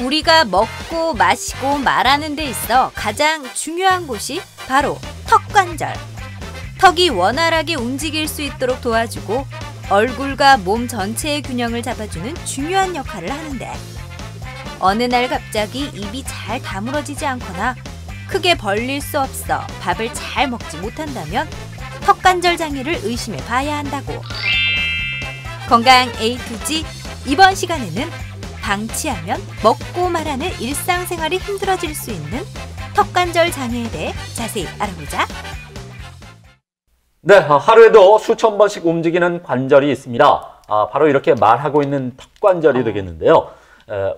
우리가 먹고 마시고 말하는 데 있어 가장 중요한 곳이 바로 턱관절. 턱이 원활하게 움직일 수 있도록 도와주고 얼굴과 몸 전체의 균형을 잡아주는 중요한 역할을 하는데, 어느 날 갑자기 입이 잘 다물어지지 않거나 크게 벌릴 수 없어 밥을 잘 먹지 못한다면 턱관절 장애를 의심해 봐야 한다고. 건강 A to G, 이번 시간에는 방치하면 먹고 말하는 일상생활이 힘들어질 수 있는 턱관절 장애에 대해 자세히 알아보자. 네, 하루에도 수천 번씩 움직이는 관절이 있습니다. 바로 이렇게 말하고 있는 턱관절이 되겠는데요.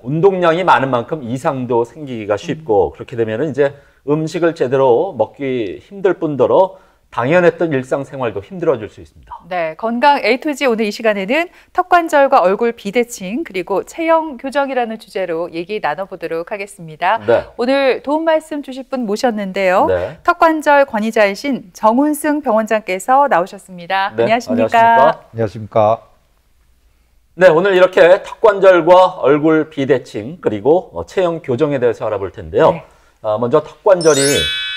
운동량이 많은 만큼 이상도 생기기가 쉽고, 그렇게 되면 이제 음식을 제대로 먹기 힘들 뿐더러 당연했던 일상생활도 힘들어질 수 있습니다. 네, 건강 A to G, 오늘 이 시간에는 턱관절과 얼굴 비대칭 그리고 체형 교정이라는 주제로 얘기 나눠보도록 하겠습니다. 네. 오늘 도움 말씀 주실 분 모셨는데요. 네. 턱관절 권위자이신 정운승 병원장께서 나오셨습니다. 네, 안녕하십니까? 안녕하십니까? 네, 오늘 이렇게 턱관절과 얼굴 비대칭 그리고 체형 교정에 대해서 알아볼 텐데요. 네. 먼저 턱관절이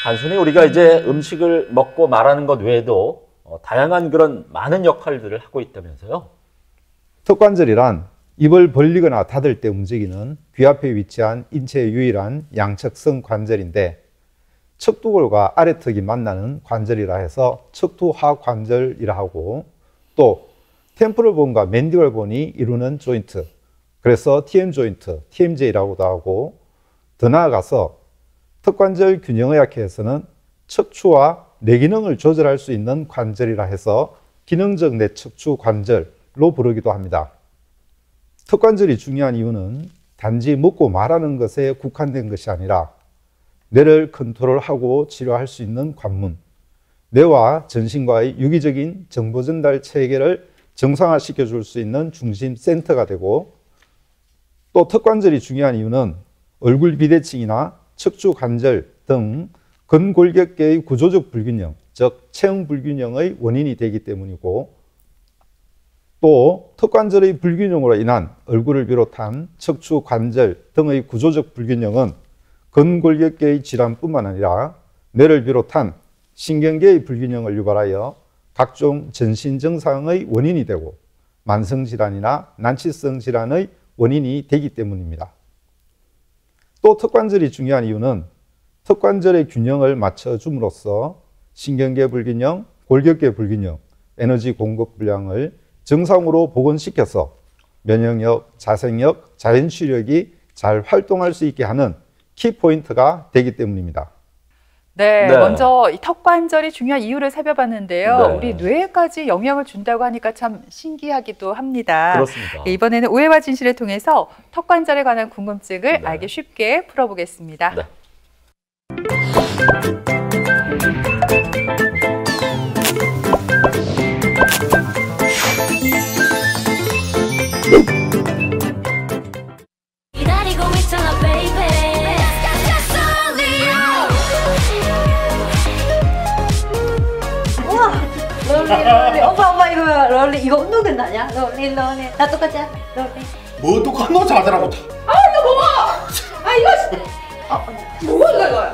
단순히 우리가 이제 음식을 먹고 말하는 것 외에도 다양한 그런 많은 역할들을 하고 있다면서요? 턱관절이란 입을 벌리거나 닫을 때 움직이는 귀 앞에 위치한 인체의 유일한 양측성 관절인데, 척두골과 아래턱이 만나는 관절이라 해서 척두하관절이라 하고, 또 템포럴 본과 맨디블 본이 이루는 조인트, 그래서 TM 조인트, TMJ라고도 하고, 더 나아가서 턱관절 균형의학회에서는 척추와 뇌기능을 조절할 수 있는 관절이라 해서 기능적 뇌척추 관절로 부르기도 합니다. 턱관절이 중요한 이유는 단지 먹고 말하는 것에 국한된 것이 아니라 뇌를 컨트롤하고 치료할 수 있는 관문, 뇌와 전신과의 유기적인 정보 전달 체계를 정상화시켜 줄 수 있는 중심 센터가 되고, 또 턱관절이 중요한 이유는 얼굴 비대칭이나 척추 관절 등 근골격계의 구조적 불균형, 즉 체형 불균형의 원인이 되기 때문이고, 또 턱관절의 불균형으로 인한 얼굴을 비롯한 척추 관절 등의 구조적 불균형은 근골격계의 질환뿐만 아니라 뇌를 비롯한 신경계의 불균형을 유발하여 각종 전신 증상의 원인이 되고 만성질환이나 난치성 질환의 원인이 되기 때문입니다. 또 턱관절이 중요한 이유는 턱관절의 균형을 맞춰줌으로써 신경계 불균형, 골격계 불균형, 에너지 공급 불량을 정상으로 복원시켜서 면역력, 자생력, 자연치력이 잘 활동할 수 있게 하는 키포인트가 되기 때문입니다. 네, 먼저 이 턱관절이 중요한 이유를 살펴봤는데요. 네. 우리 뇌에까지 영향을 준다고 하니까 참 신기하기도 합니다. 그렇습니다. 이번에는 오해와 진실을 통해서 턱관절에 관한 궁금증을 알기 쉽게 풀어보겠습니다. 네. 롤리. 엄마 이거 롤리 이거 운동된 아니야? 롤리 나 똑같지? 롤리. 뭐 똑같은 거 잘하더라고. 이거 뭐야? 이거 뭐야 이거야?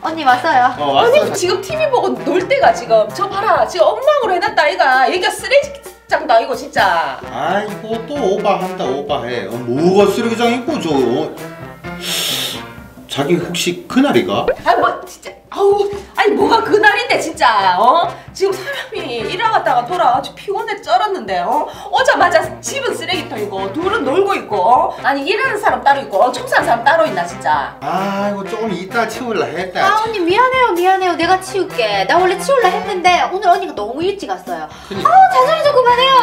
언니 왔어요. 왔어. 언니 지금 TV 보고 놀 때가 지금 저 봐라 지금 엉망으로 해놨다 아이가. 얘가 쓰레기장다 이거 진짜. 아이고 또 오바한다 오바해. 뭐가 쓰레기장 있고 저. 자기 혹시 그날이가? 뭐 진짜 아니 뭐가 그날인데 진짜 지금 사람이 일하갔다가 돌아와가지고 피곤해 쩔었는데 오자마자 집은 쓰레기통이고 둘은 놀고 있고 아니 일하는 사람 따로 있고 청소하는 사람 따로 있나 진짜. 아이고 조금 이따 치울라 했다. 언니 미안해요 내가 치울게. 나 원래 치울라 했는데 오늘 언니가 너무 일찍 왔어요. 잔소리 좀 그만해요.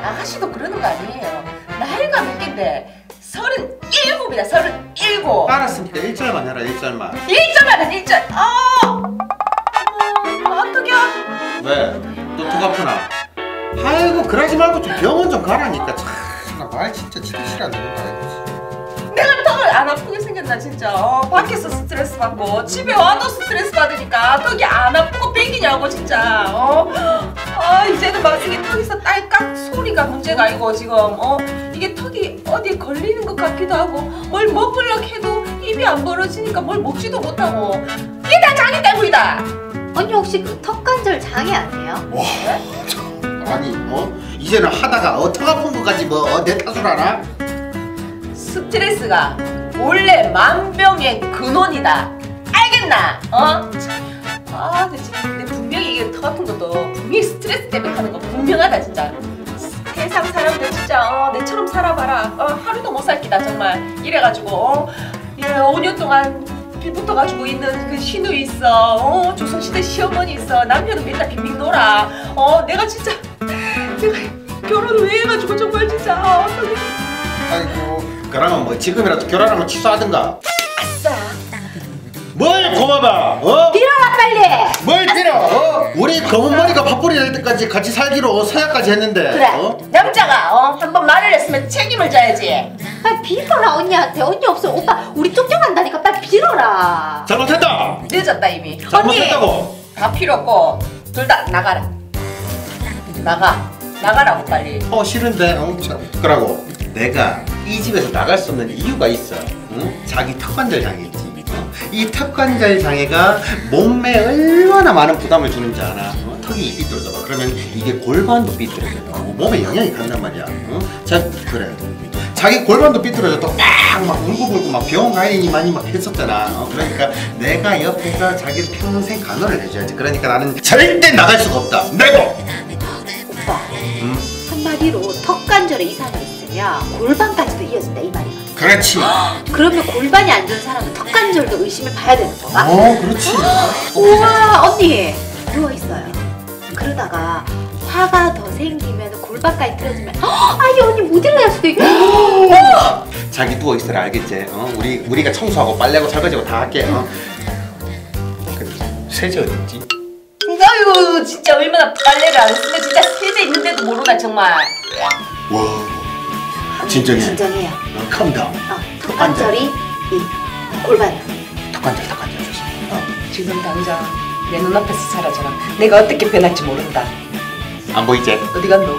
아가씨도 그러는 거 아니에요. 나이가 몇 갠데 37이다 37. 알았으니까 1절만 해라 1절만. 1절만 해 1절. 어떡해. 왜? 또 턱 아프나? 아이고 그러지 말고 좀 병원 좀 가라니까. 참 말 진짜 지기 싫어한다. 내가 턱을 안 아프게 생겼나 진짜. 밖에서 스트레스 받고 집에 와도 스트레스 받으니까 턱이 안 아프고 뱅기냐고 진짜. 이제는 막 이게 턱에서 딸깍 소리가 문제가 아니고 지금 이게 턱이 어디에 걸리는 것 같기도 하고 뭘 먹으려고 해도 입이 안 벌어지니까 뭘 먹지도 못하고 이게 다 장애 때문이다. 언니 혹시 그 턱관절 장애 아니에요? 와, 아니 이제는 하다가 어떻게 아픈 것까지 내 탓을 하나? 스트레스가 원래 만병의 근원이다. 알겠나? 근데 분명히 이게 턱 아픈 것도 분명히 스트레스 때문에 하는 거 분명하다 진짜. 세상 사람들 진짜 내처럼 살아봐라. 하루도 못 살 기다 정말. 이래가지고 5년 동안 빌붙어가지고 있는 그 시누이 있어. 조선시대 시어머니 있어. 남편은 맨날 빙빙 놀아. 내가 진짜 내가 결혼을 왜 해가지고 정말 진짜 아이고, 그러면 지금이라도 결혼하면 취소하든가. 아싸. 뭘 고마봐. 빌어라 빨리. 뭘 빌어? 우리 검은 머리가 팥불이 될 때까지 같이 살기로 서약까지 했는데. 그래. 남자가 한번 말을 했으면 책임을 져야지. 빨리 빌어라 언니한테. 언니 없으면 오빠 우리 쫓겨난다니까. 빨리 빌어라. 잘못했다. 늦었다 이미. 잘못했다고. 언니 다 필요 없고 둘 다 나가라. 나가라고 빨리. 싫은데. 그러고 내가 이 집에서 나갈 수 없는 이유가 있어. 응? 자기 턱관절 장애 있지. 이 턱관절 장애가 몸에 얼마나 많은 부담을 주는지 알아. 턱이 삐뚤어져 봐. 그러면 이게 골반도 삐뚤어져. 몸에 영향이 간단 말이야. 그래. 자기 골반도 삐뚤어져 또 막 울고불고 막 병원 가야니만이 막 했었잖아. 그러니까 내가 옆에서 자기를 평생 간호를 해줘야지. 그러니까 나는 절대 나갈 수가 없다. 내고. 오빠. 한마디로 턱관절에 이상이 있으면 골반까지도 이어진다 이 말이야. 그렇지. 그러면 골반이 안 좋은 사람은 턱관절도 의심을 봐야 되는 거가? 그렇지. 우와 언니 누워있어요. 그러다가 화가 더 생기면 골반까지 틀어지면 아이 언니 못 일어날 수도 있고. 자기 누워있어라 알겠지? 우리가 청소하고 빨래하고 설거지하고 다 할게. 세제 어디 있지? 아유 진짜 얼마나 빨래를 안 했으면 진짜 세제 있는데도 모르나 정말. 와 진정해. 진정해요. 컴다운. 턱관절이 이 골반. 턱관절 조심. 지금 당장 내 눈앞에서 사라져라. 내가 어떻게 변할지 모른다. 안 보이지? 어디 간노?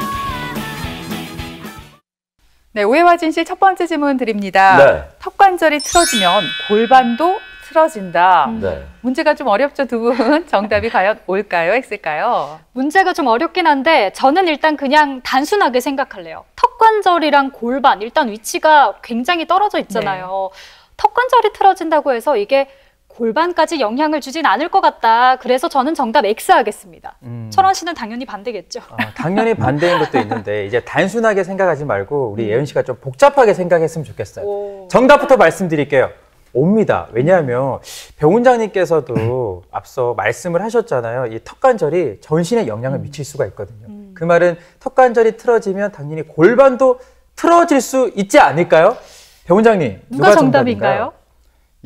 네, 오해와 진실 첫 번째 질문 드립니다. 네. 턱관절이 틀어지면 골반도 틀어진다. 네. 문제가 좀 어렵죠, 두 분? 정답이 과연 O일까요, X일까요? 문제가 좀 어렵긴 한데 저는 일단 그냥 단순하게 생각할래요. 턱관절이랑 골반, 일단 위치가 굉장히 떨어져 있잖아요. 네. 턱관절이 틀어진다고 해서 이게 골반까지 영향을 주진 않을 것 같다. 그래서 저는 정답 X 하겠습니다. 철원 씨는 당연히 반대겠죠. 당연히 반대인 것도 있는데 이제 단순하게 생각하지 말고 우리 예은 씨가 좀 복잡하게 생각했으면 좋겠어요. 정답부터 말씀드릴게요. 옵니다. 왜냐하면 배원장님께서도 앞서 말씀을 하셨잖아요. 이 턱관절이 전신에 영향을 미칠 수가 있거든요. 그 말은 턱관절이 틀어지면 당연히 골반도 틀어질 수 있지 않을까요? 배원장님, 누가 정답인가요?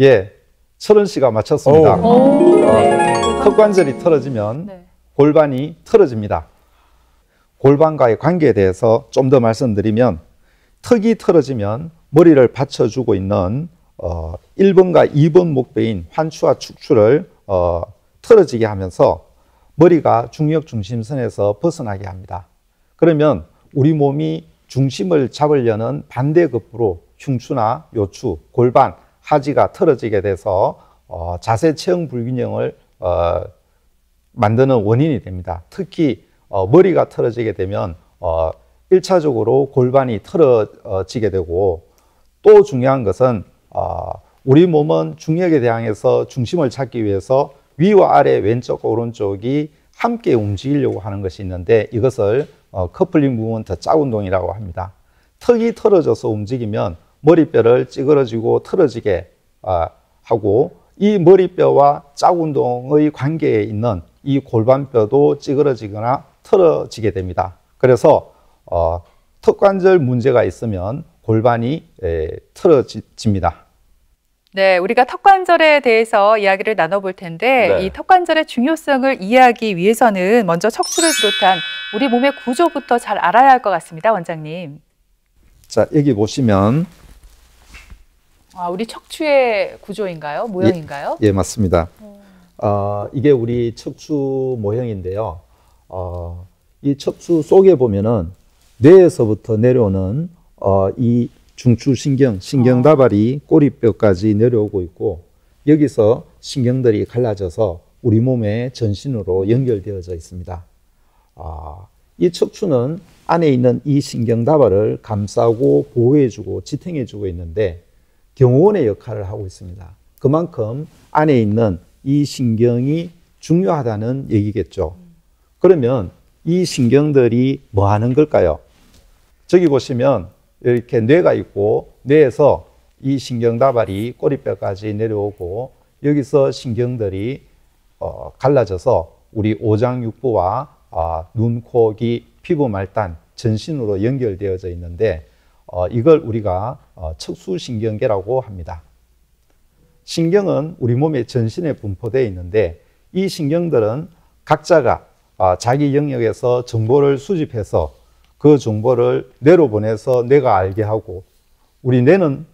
예, 철원 씨가 맞췄습니다. 턱관절이 틀어지면 골반이 틀어집니다. 골반과의 관계에 대해서 좀 더 말씀드리면 턱이 틀어지면 머리를 받쳐주고 있는 1번과 2번 목뼈인 환추와 축추를 틀어지게 하면서 머리가 중력 중심선에서 벗어나게 합니다. 그러면 우리 몸이 중심을 잡으려는 반대급부로 흉추나 요추, 골반, 하지가 틀어지게 돼서 자세 체형 불균형을 만드는 원인이 됩니다. 특히 머리가 틀어지게 되면 1차적으로 골반이 틀어지게 되고 또 중요한 것은 우리 몸은 중력에 대항해서 중심을 찾기 위해서 위와 아래 왼쪽 오른쪽이 함께 움직이려고 하는 것이 있는데 이것을 커플링 무브먼트 짝 운동이라고 합니다. 턱이 틀어져서 움직이면 머리뼈를 찌그러지고 틀어지게 하고 이 머리뼈와 짝 운동의 관계에 있는 이 골반뼈도 찌그러지거나 틀어지게 됩니다. 그래서 턱관절 문제가 있으면 골반이 틀어집니다. 네, 우리가 턱관절에 대해서 이야기를 나눠볼 텐데 이 턱관절의 중요성을 이해하기 위해서는 먼저 척추를 비롯한 우리 몸의 구조부터 잘 알아야 할 것 같습니다, 원장님. 자, 여기 보시면 우리 척추의 구조인가요? 모형인가요? 예, 맞습니다. 이게 우리 척추 모형인데요. 이 척추 속에 보면은 뇌에서부터 내려오는 이 중추신경, 신경다발이 꼬리뼈까지 내려오고 있고 여기서 신경들이 갈라져서 우리 몸의 전신으로 연결되어져 있습니다. 이 척추는 안에 있는 이 신경다발을 감싸고 보호해주고 지탱해주고 있는데 경호원의 역할을 하고 있습니다. 그만큼 안에 있는 이 신경이 중요하다는 얘기겠죠. 그러면 이 신경들이 뭐 하는 걸까요? 저기 보시면 이렇게 뇌가 있고 뇌에서 이 신경다발이 꼬리뼈까지 내려오고 여기서 신경들이 갈라져서 우리 오장육부와 눈, 코, 귀, 피부, 말단, 전신으로 연결되어져 있는데 이걸 우리가 척수신경계라고 합니다. 신경은 우리 몸의 전신에 분포되어 있는데 이 신경들은 각자가 자기 영역에서 정보를 수집해서 그 정보를 뇌로 보내서 뇌가 알게 하고 우리 뇌는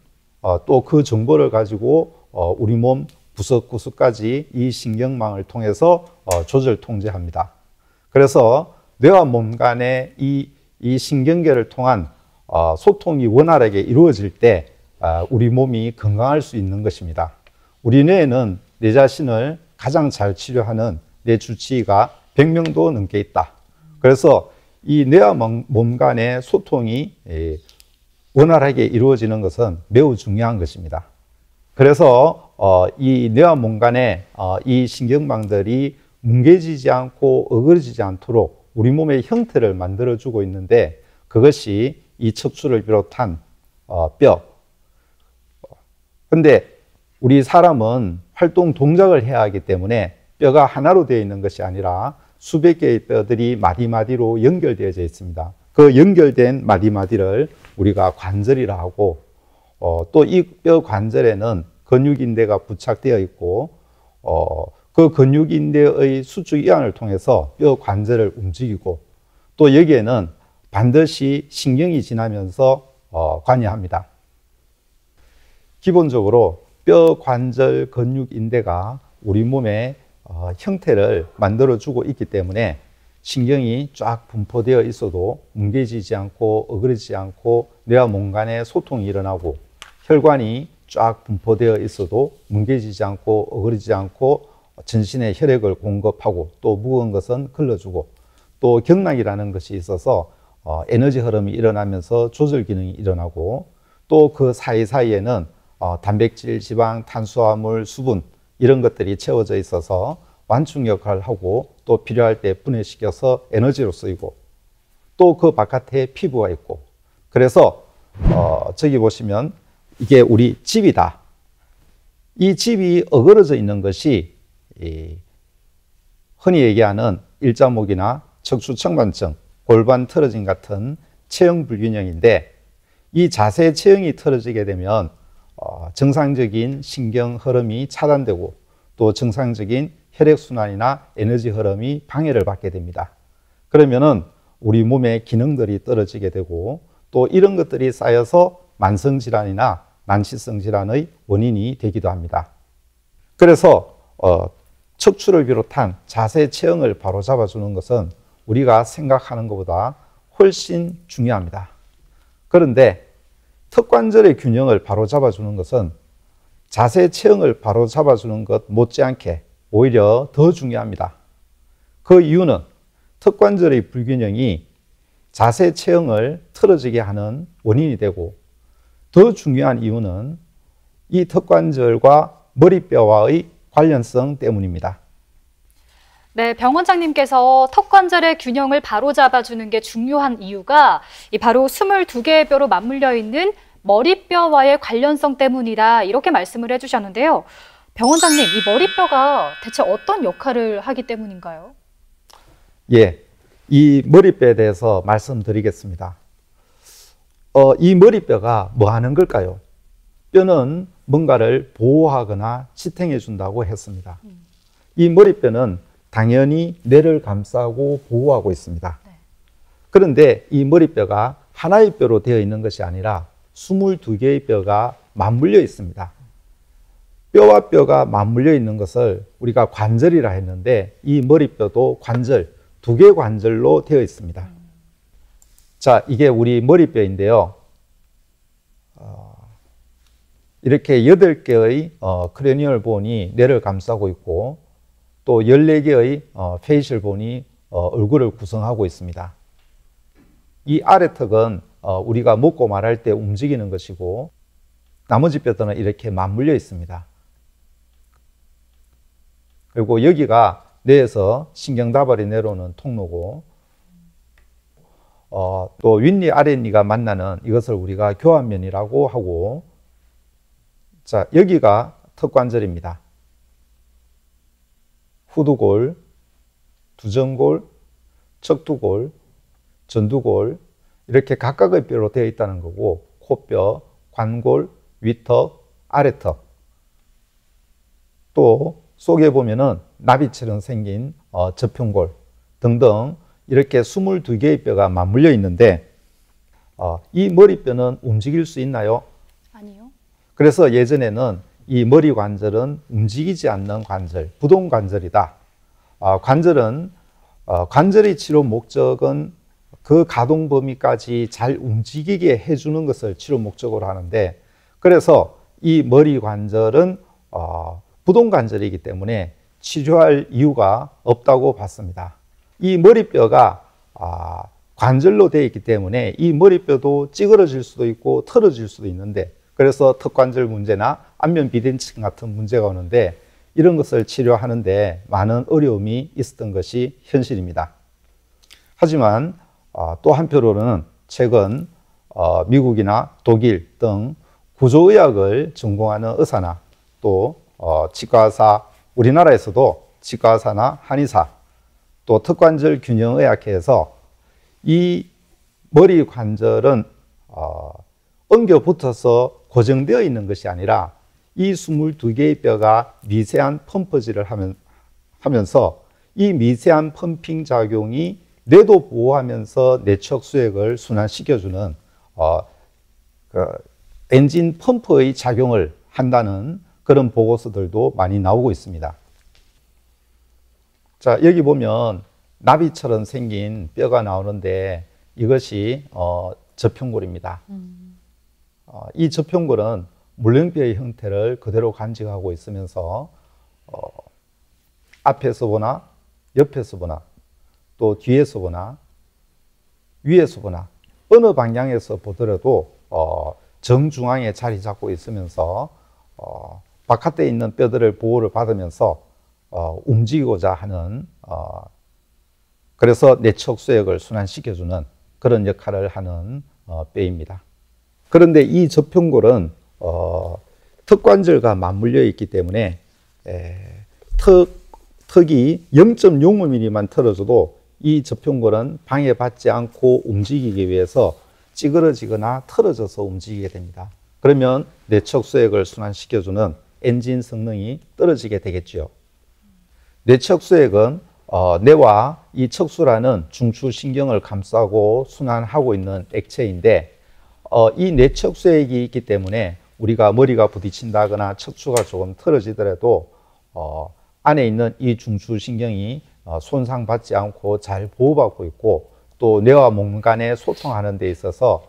또 그 정보를 가지고 우리 몸 구석구석까지 이 신경망을 통해서 조절 통제합니다. 그래서 뇌와 몸 간의 이 신경계를 통한 소통이 원활하게 이루어질 때 우리 몸이 건강할 수 있는 것입니다. 우리 뇌에는 내 자신을 가장 잘 치료하는 뇌 주치의가 100명도 넘게 있다. 그래서 이 뇌와 몸 간의 소통이 원활하게 이루어지는 것은 매우 중요한 것입니다. 그래서 이 뇌와 몸 간의 이 신경망들이 뭉개지지 않고 어그러지지 않도록 우리 몸의 형태를 만들어주고 있는데 그것이 이 척추를 비롯한 뼈. 근데 우리 사람은 활동 동작을 해야 하기 때문에 뼈가 하나로 되어 있는 것이 아니라 수백 개의 뼈들이 마디마디로 연결되어져 있습니다. 그 연결된 마디마디를 우리가 관절이라 하고 또 이 뼈 관절에는 근육인대가 부착되어 있고 그 근육인대의 수축 이완을 통해서 뼈 관절을 움직이고 또 여기에는 반드시 신경이 지나면서 관여합니다. 기본적으로 뼈 관절 근육인대가 우리 몸의 형태를 만들어주고 있기 때문에 신경이 쫙 분포되어 있어도 뭉개지지 않고 어그러지지 않고 뇌와 몸 간의 소통이 일어나고 혈관이 쫙 분포되어 있어도 뭉개지지 않고 어그러지지 않고 전신에 혈액을 공급하고 또 무거운 것은 걸러주고 또 경락이라는 것이 있어서 에너지 흐름이 일어나면서 조절 기능이 일어나고 또 그 사이사이에는 단백질, 지방, 탄수화물, 수분 이런 것들이 채워져 있어서 완충 역할을 하고 또 필요할 때 분해시켜서 에너지로 쓰이고 또 그 바깥에 피부가 있고 그래서 저기 보시면 이게 우리 집이다. 이 집이 어그러져 있는 것이 흔히 얘기하는 일자목이나 척추청반증, 골반 틀어짐 같은 체형 불균형인데 이 자세 체형이 틀어지게 되면 정상적인 신경 흐름이 차단되고 또 정상적인 혈액순환이나 에너지 흐름이 방해를 받게 됩니다. 그러면은 우리 몸의 기능들이 떨어지게 되고 또 이런 것들이 쌓여서 만성질환이나 난치성 질환의 원인이 되기도 합니다. 그래서 척추를 비롯한 자세 체형을 바로잡아주는 것은 우리가 생각하는 것보다 훨씬 중요합니다. 그런데 턱관절의 균형을 바로잡아주는 것은 자세 체형을 바로잡아주는 것 못지않게 오히려 더 중요합니다. 그 이유는 턱관절의 불균형이 자세 체형을 틀어지게 하는 원인이 되고 더 중요한 이유는 이 턱관절과 머리뼈와의 관련성 때문입니다. 네, 병 원장님께서 턱관절의 균형을 바로잡아주는 게 중요한 이유가 바로 22개의 뼈로 맞물려 있는 머리뼈와의 관련성 때문이다 이렇게 말씀을 해주셨는데요. 병 원장님, 이 머리뼈가 대체 어떤 역할을 하기 때문인가요? 예, 이 머리뼈에 대해서 말씀드리겠습니다. 이 머리뼈가 뭐 하는 걸까요? 뼈는 뭔가를 보호하거나 지탱해 준다고 했습니다. 이 머리뼈는 당연히 뇌를 감싸고 보호하고 있습니다. 그런데 이 머리뼈가 하나의 뼈로 되어 있는 것이 아니라 22개의 뼈가 맞물려 있습니다. 뼈와 뼈가 맞물려 있는 것을 우리가 관절이라 했는데 이 머리뼈도 관절, 두 개 관절로 되어 있습니다. 자, 이게 우리 머리뼈인데요. 이렇게 8개의 크레니얼 본이 뇌를 감싸고 있고 또 14개의 페이셜 본이 얼굴을 구성하고 있습니다. 이 아래턱은 우리가 먹고 말할 때 움직이는 것이고 나머지 뼈들은 이렇게 맞물려 있습니다. 그리고 여기가 뇌에서 신경다발이 내려오는 통로고 또 윗니 아랫니가 만나는 이것을 우리가 교환면이라고 하고 자, 여기가 턱관절입니다. 후두골, 두전골, 척두골, 전두골 이렇게 각각의 뼈로 되어 있다는 거고 코뼈, 관골, 위턱, 아래턱 또 속에 보면은 나비처럼 생긴 저평골 등등 이렇게 22개의 뼈가 맞물려 있는데 이 머리뼈는 움직일 수 있나요? 아니요. 그래서 예전에는 이 머리 관절은 움직이지 않는 관절, 부동 관절이다. 관절의 치료 목적은 그 가동 범위까지 잘 움직이게 해주는 것을 치료 목적으로 하는데 그래서 이 머리 관절은 부동 관절이기 때문에 치료할 이유가 없다고 봤습니다. 이 머리뼈가 관절로 되어 있기 때문에 이 머리뼈도 찌그러질 수도 있고 틀어질 수도 있는데 그래서 턱관절 문제나 안면 비대칭 같은 문제가 오는데 이런 것을 치료하는데 많은 어려움이 있었던 것이 현실입니다. 하지만 또 한편으로는 최근 미국이나 독일 등 구조의학을 전공하는 의사나 또 치과의사, 우리나라에서도 치과의사나 한의사 또 턱관절 균형의학회에서 이 머리 관절은 엉겨 붙어서 고정되어 있는 것이 아니라 이 22개의 뼈가 미세한 펌프질을 하면서 이 미세한 펌핑 작용이 뇌도 보호하면서 내척 수액을 순환시켜주는 엔진 펌프의 작용을 한다는 그런 보고서들도 많이 나오고 있습니다. 자, 여기 보면 나비처럼 생긴 뼈가 나오는데 이것이 저평골입니다. 이 저평골은 물렁뼈의 형태를 그대로 간직하고 있으면서 앞에서 보나 옆에서 보나 또 뒤에서 보나 위에서 보나 어느 방향에서 보더라도 정중앙에 자리 잡고 있으면서 바깥에 있는 뼈들을 보호를 받으면서 움직이고자 하는 그래서 내척 수액을 순환시켜주는 그런 역할을 하는 뼈입니다. 그런데 이 저평골은 턱관절과 맞물려 있기 때문에 턱이 0.05mm만 틀어져도 이 저평골은 방해받지 않고 움직이기 위해서 찌그러지거나 틀어져서 움직이게 됩니다. 그러면 내척 수액을 순환시켜주는 엔진 성능이 떨어지게 되겠죠. 내척 수액은 뇌와 이 척수라는 중추신경을 감싸고 순환하고 있는 액체인데 이 내척 수액이 있기 때문에 우리가 머리가 부딪힌다거나 척추가 조금 틀어지더라도 안에 있는 이 중추신경이 손상받지 않고 잘 보호받고 있고 또 뇌와 몸 간에 소통하는 데 있어서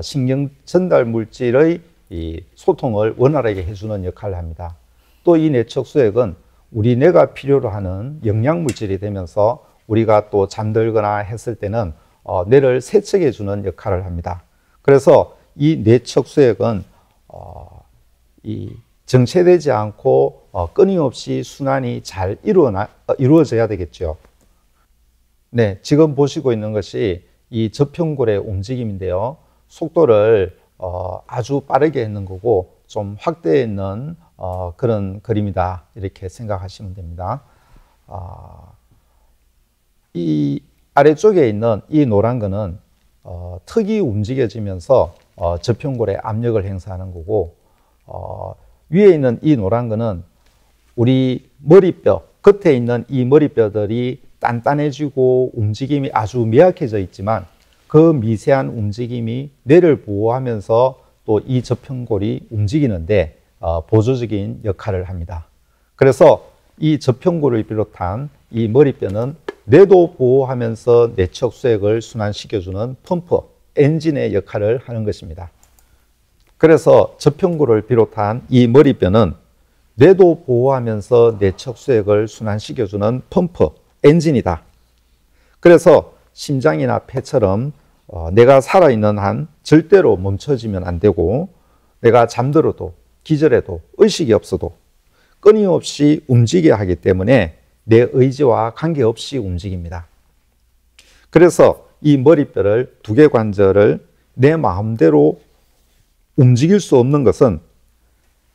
신경 전달 물질의 이 소통을 원활하게 해주는 역할을 합니다. 또 이 내척 수액은 우리 뇌가 필요로 하는 영양 물질이 되면서 우리가 또 잠들거나 했을 때는 뇌를 세척해 주는 역할을 합니다. 그래서 이 내척 수액은 이 정체되지 않고 끊임없이 순환이 잘 이루어져야 되겠죠. 네, 지금 보시고 있는 것이 이 저평골의 움직임인데요. 속도를 아주 빠르게 했는 거고 좀 확대해 있는 그런 그림이다 이렇게 생각하시면 됩니다. 이 아래쪽에 있는 이 노란 거는 턱이 움직여지면서 저평골에 압력을 행사하는 거고 위에 있는 이 노란 거는 우리 머리뼈 겉에 있는 이 머리뼈들이 단단해지고 움직임이 아주 미약해져 있지만 그 미세한 움직임이 뇌를 보호하면서 또 이 저평골이 움직이는데 보조적인 역할을 합니다. 그래서 이 저평골을 비롯한 이 머리뼈는 뇌도 보호하면서 내척 수액을 순환시켜주는 펌프, 엔진의 역할을 하는 것입니다. 그래서 저평구를 비롯한 이 머리뼈는 뇌도 보호하면서 내척 수액을 순환시켜주는 펌프, 엔진이다. 그래서 심장이나 폐처럼 내가 살아있는 한 절대로 멈춰지면 안 되고, 내가 잠들어도 기절해도 의식이 없어도 끊임없이 움직여야 하기 때문에 내 의지와 관계없이 움직입니다. 그래서 이 머리뼈를, 두 개 관절을 내 마음대로 움직일 수 없는 것은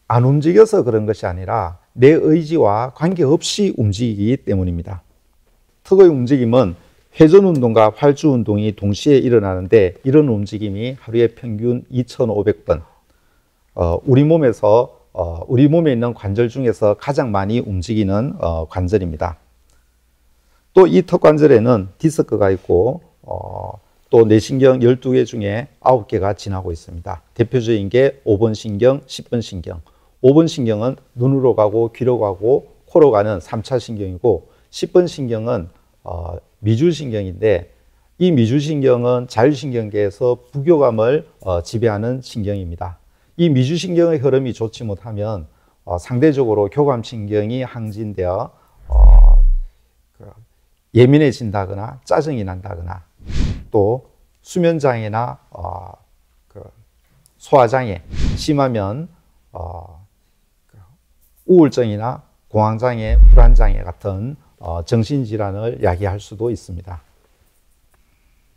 안 움직여서 그런 것이 아니라 내 의지와 관계없이 움직이기 때문입니다. 턱의 움직임은 회전 운동과 활주 운동이 동시에 일어나는데, 이런 움직임이 하루에 평균 2,500번. 우리 몸에 있는 관절 중에서 가장 많이 움직이는 관절입니다. 또 이 턱 관절에는 디스크가 있고 또 뇌신경 12개 중에 9개가 지나고 있습니다. 대표적인 게 5번 신경, 10번 신경. 5번 신경은 눈으로 가고 귀로 가고 코로 가는 3차 신경이고, 10번 신경은 미주신경인데, 이 미주신경은 자율신경계에서 부교감을 지배하는 신경입니다. 이 미주신경의 흐름이 좋지 못하면 상대적으로 교감신경이 항진되어 예민해진다거나 짜증이 난다거나, 또 수면장애나 소화장애, 심하면 우울증이나 공황장애, 불안장애 같은 정신질환을 야기할 수도 있습니다.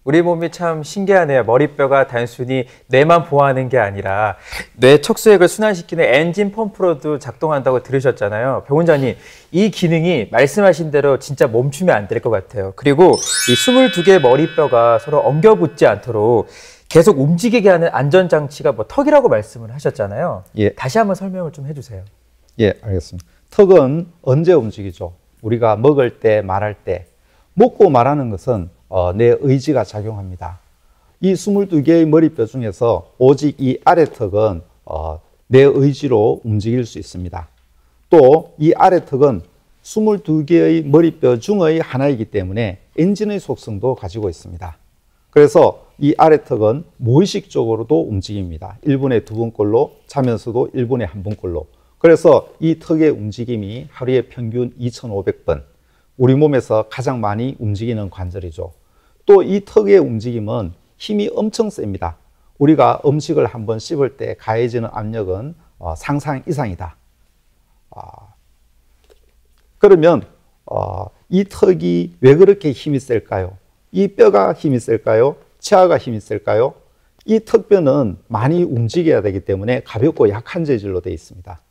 우리 몸이 참 신기하네요. 머리뼈가 단순히 뇌만 보호하는 게 아니라 뇌 척수액을 순환시키는 엔진 펌프로도 작동한다고 들으셨잖아요. 배 원장님, 이 기능이 말씀하신 대로 진짜 멈추면 안 될 것 같아요. 그리고 이 22개의 머리뼈가 서로 엉겨붙지 않도록 계속 움직이게 하는 안전장치가 뭐 턱이라고 말씀을 하셨잖아요. 예. 다시 한번 설명을 좀 해주세요. 예, 알겠습니다. 턱은 언제 움직이죠? 우리가 먹을 때, 말할 때. 먹고 말하는 것은 내 의지가 작용합니다. 이 22개의 머리뼈 중에서 오직 이 아래턱은 내 의지로 움직일 수 있습니다. 또 이 아래턱은 22개의 머리뼈 중의 하나이기 때문에 엔진의 속성도 가지고 있습니다. 그래서 이 아래턱은 무의식적으로도 움직입니다. 1분에 2번꼴로, 자면서도 1분에 1번꼴로. 그래서 이 턱의 움직임이 하루에 평균 2,500번. 우리 몸에서 가장 많이 움직이는 관절이죠. 또 이 턱의 움직임은 힘이 엄청 셉니다. 우리가 음식을 한번 씹을 때 가해지는 압력은 상상 이상이다. 그러면 이 턱이 왜 그렇게 힘이 셀까요? 이 뼈가 힘이 셀까요? 치아가 힘이 셀까요? 이 턱뼈는 많이 움직여야 되기 때문에 가볍고 약한 재질로 되어 있습니다.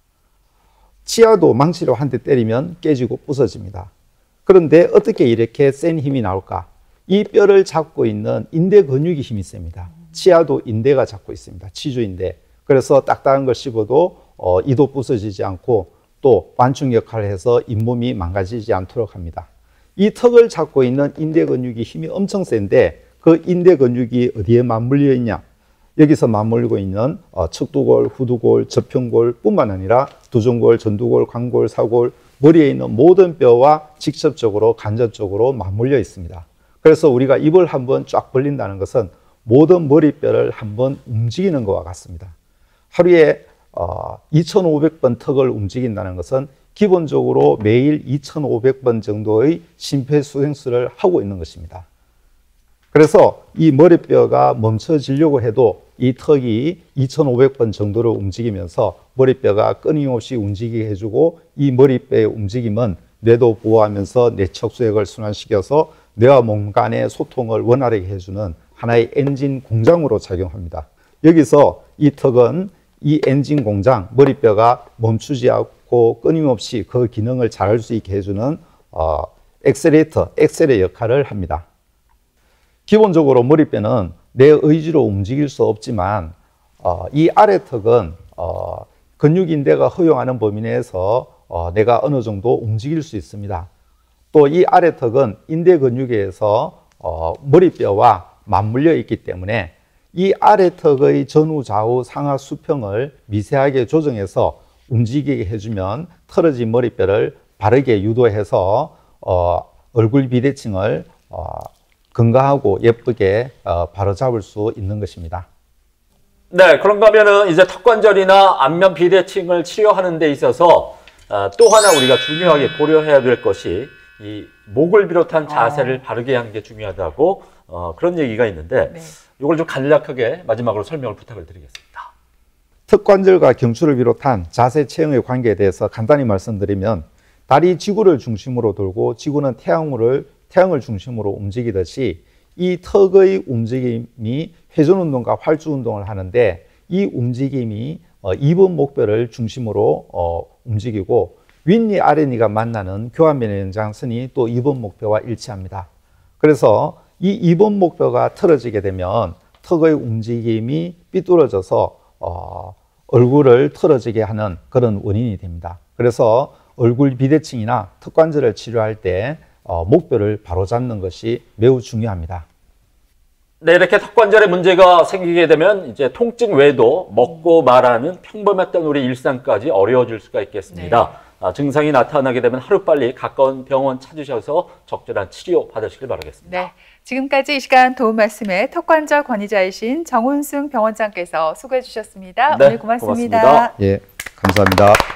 치아도 망치로 한 대 때리면 깨지고 부서집니다. 그런데 어떻게 이렇게 센 힘이 나올까? 이 뼈를 잡고 있는 인대 근육이 힘이 셉니다. 치아도 인대가 잡고 있습니다. 치주인대. 그래서 딱딱한 걸 씹어도 이도 부서지지 않고 또 완충 역할을 해서 잇몸이 망가지지 않도록 합니다. 이 턱을 잡고 있는 인대 근육이 힘이 엄청 센데, 그 인대 근육이 어디에 맞물려 있냐? 여기서 맞물리고 있는 척두골, 후두골, 저평골 뿐만 아니라 두종골, 전두골, 관골, 사골, 머리에 있는 모든 뼈와 직접적으로 간접적으로 맞물려 있습니다. 그래서 우리가 입을 한번 쫙 벌린다는 것은 모든 머리뼈를 한번 움직이는 것과 같습니다. 하루에 2,500번 턱을 움직인다는 것은 기본적으로 매일 2,500번 정도의 심폐소생술을 하고 있는 것입니다. 그래서 이 머리뼈가 멈춰지려고 해도 이 턱이 2,500번 정도로 움직이면서 머리뼈가 끊임없이 움직이게 해주고, 이 머리뼈의 움직임은 뇌도 보호하면서 뇌척수액을 순환시켜서 뇌와 몸 간의 소통을 원활하게 해주는 하나의 엔진 공장으로 작용합니다. 여기서 이 턱은 이 엔진 공장, 머리뼈가 멈추지 않고 끊임없이 그 기능을 잘할 수 있게 해주는 엑셀레이터, 엑셀의 역할을 합니다. 기본적으로 머리뼈는 내 의지로 움직일 수 없지만 이 아래턱은 근육인대가 허용하는 범위 내에서 내가 어느 정도 움직일 수 있습니다. 또 이 아래턱은 인대 근육에서 머리뼈와 맞물려 있기 때문에 이 아래턱의 전후, 좌우, 상하 수평을 미세하게 조정해서 움직이게 해주면 털어진 머리뼈를 바르게 유도해서 얼굴 비대칭을 건강하고 예쁘게 바로잡을 수 있는 것입니다. 네, 그런가 하면은 이제 턱관절이나 안면 비대칭을 치료하는 데 있어서 또 하나 우리가 중요하게 고려해야 될 것이 이 목을 비롯한 자세를 바르게 하는 게 중요하다고 그런 얘기가 있는데 이걸 좀 간략하게 마지막으로 설명을 부탁을 드리겠습니다. 턱관절과 경추를 비롯한 자세 체형의 관계에 대해서 간단히 말씀드리면 다리 지구를 중심으로 돌고 지구는 태양을 중심으로 움직이듯이 이 턱의 움직임이 회전 운동과 활주 운동을 하는데 이 움직임이 2번 목뼈를 중심으로 움직이고 윗니 아랫니가 만나는 교환면의 연장선이 또 2번 목뼈와 일치합니다. 그래서 이 2번 목뼈가 틀어지게 되면 턱의 움직임이 삐뚤어져서 얼굴을 틀어지게 하는 그런 원인이 됩니다. 그래서 얼굴 비대칭이나 턱관절을 치료할 때 목뼈를 바로잡는 것이 매우 중요합니다. 네, 이렇게 턱관절에 문제가 생기게 되면 이제 통증 외에도 먹고 말하는 평범했던 우리 일상까지 어려워질 수가 있겠습니다. 증상이 나타나게 되면 하루빨리 가까운 병원 찾으셔서 적절한 치료 받으시길 바라겠습니다. 네, 지금까지 이 시간 도움 말씀에 턱관절 권위자이신 정운승 병원장께서 수고해 주셨습니다. 네, 오늘 고맙습니다. 고맙습니다. 예, 감사합니다.